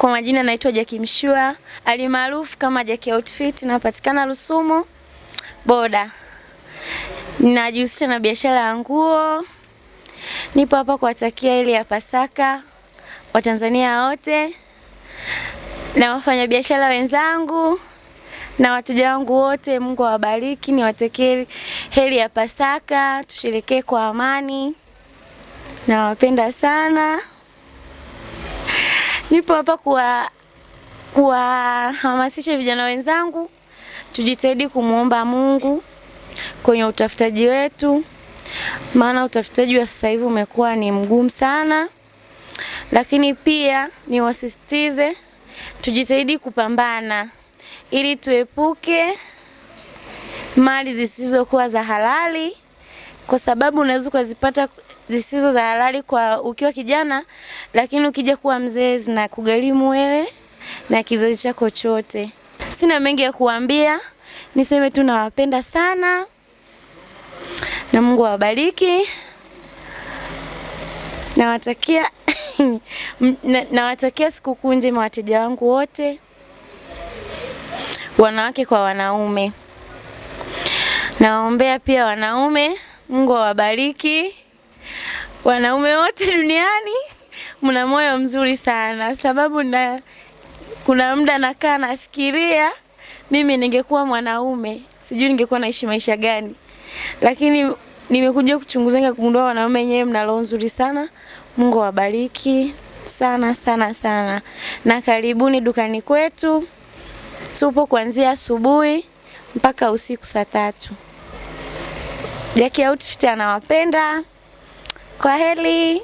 Kwa majina naitwa Jackie Mshua, alimaarufu kama Jackie Outfit, napatikana Rusumo boda. Ninajihusisha na biashara ya nguo. Nipo hapa kuwatakia heri ya Pasaka Watanzania wote na wafanyabiashara wenzangu na wateja wangu wote. Mungu awabariki, niwatakie heri ya Pasaka, tusherehekee kwa amani. Nawapenda sana. Nipo hapa kuwahamasisha vijana wenzangu tujitahidi kumuomba Mungu kwenye utafutaji wetu, maana utafutaji wa sasa hivi umekuwa ni mgumu sana. Lakini pia niwasisitize tujitahidi kupambana ili tuepuke mali zisizokuwa za halali, kwa sababu unaweza kuzipata zisizo za halali kwa ukiwa kijana, lakini ukija kuwa mzee na kugharimu wewe na kizazi chako chote. Sina mengi ya kuambia, niseme tu nawapenda sana na Mungu awabariki. Nawatakia sikukuu njema wateja wangu wote, wanawake kwa wanaume. Naombea pia wanaume, Mungu awabariki. Wanaume wote duniani mna moyo mzuri sana, sababu kuna muda nakaa nafikiria mimi ningekuwa mwanaume sijui ningekuwa naishi maisha gani. Lakini nimekuja kuchunguza kugundua wanaume wenyewe mna roho nzuri sana. Mungu awabariki sana sana sana. Na karibuni dukani kwetu. Tupo kuanzia asubuhi mpaka usiku saa 3. Jackie Outfit anawapenda. Kwaheri.